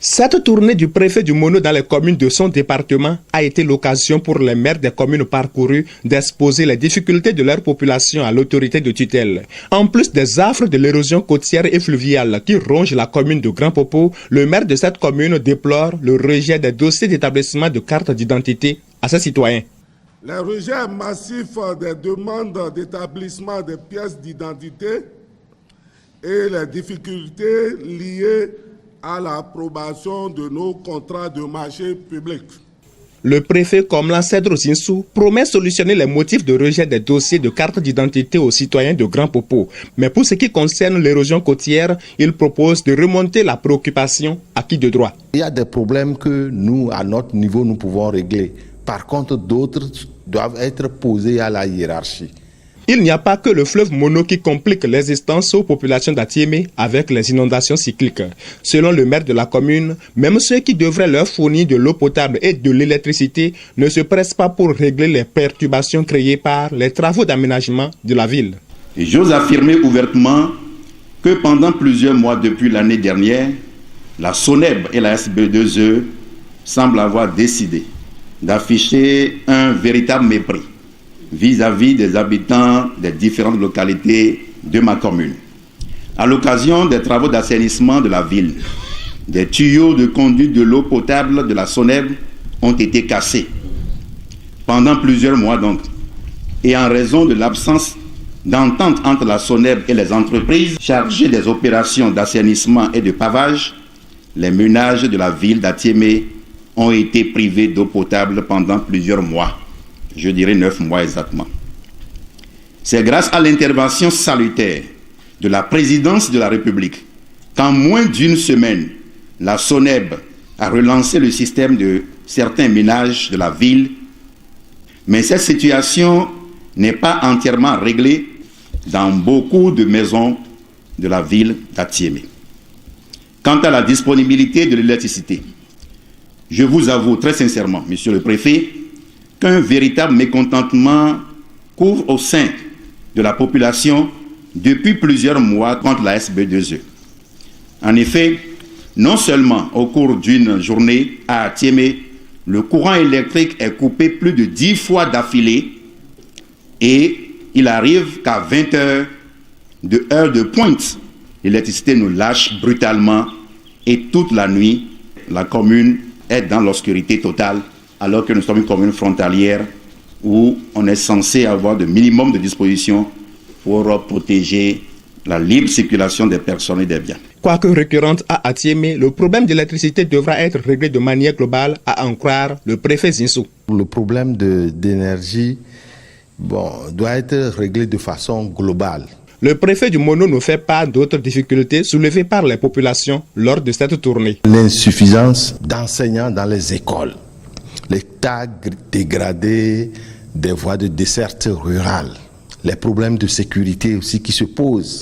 Cette tournée du préfet du Mono dans les communes de son département a été l'occasion pour les maires des communes parcourues d'exposer les difficultés de leur population à l'autorité de tutelle. En plus des affres de l'érosion côtière et fluviale qui ronge la commune de Grand Popo, le maire de cette commune déplore le rejet des dossiers d'établissement de cartes d'identité à ses citoyens. Les rejets massifs des demandes d'établissement des pièces d'identité et les difficultés liées à l'approbation de nos contrats de marché public. Le préfet Komlan Cedro Zinsou promet solutionner les motifs de rejet des dossiers de cartes d'identité aux citoyens de Grand Popo. Mais pour ce qui concerne l'érosion côtière, il propose de remonter la préoccupation à qui de droit. Il y a des problèmes que nous, à notre niveau, nous pouvons régler. Par contre, d'autres doivent être posés à la hiérarchie. Il n'y a pas que le fleuve Mono qui complique l'existence aux populations d'Atiémé avec les inondations cycliques. Selon le maire de la commune, même ceux qui devraient leur fournir de l'eau potable et de l'électricité ne se pressent pas pour régler les perturbations créées par les travaux d'aménagement de la ville. J'ose affirmer ouvertement que pendant plusieurs mois depuis l'année dernière, la SONEB et la SB2E semblent avoir décidé d'afficher un véritable mépris vis-à-vis des habitants des différentes localités de ma commune. À l'occasion des travaux d'assainissement de la ville, des tuyaux de conduite de l'eau potable de la SONEB ont été cassés pendant plusieurs mois donc. Et en raison de l'absence d'entente entre la SONEB et les entreprises chargées des opérations d'assainissement et de pavage, les ménages de la ville d'Atiémé ont été privés d'eau potable pendant plusieurs mois. Je dirais 9 mois exactement. C'est grâce à l'intervention salutaire de la présidence de la République qu'en moins d'une semaine, la SONEB a relancé le système de certains ménages de la ville. Mais cette situation n'est pas entièrement réglée dans beaucoup de maisons de la ville d'Atiémé. Quant à la disponibilité de l'électricité, je vous avoue très sincèrement, monsieur le préfet, qu'un véritable mécontentement court au sein de la population depuis plusieurs mois contre la SB2E. En effet, non seulement au cours d'une journée à Atiémé, le courant électrique est coupé plus de 10 fois d'affilée et il arrive qu'à 20 heures de heure de pointe, l'électricité nous lâche brutalement et toute la nuit, la commune est dans l'obscurité totale, alors que nous sommes une commune frontalière où on est censé avoir de minimum de dispositions pour protéger la libre circulation des personnes et des biens. Quoique récurrente à Atiémé, le problème d'électricité devra être réglé de manière globale, à en croire le préfet Zinsou. Le problème d'énergie doit être réglé de façon globale. Le préfet du Mono ne fait pas d'autres difficultés soulevées par les populations lors de cette tournée. L'insuffisance d'enseignants dans les écoles, l'état dégradé des voies de desserte rurale, les problèmes de sécurité aussi qui se posent.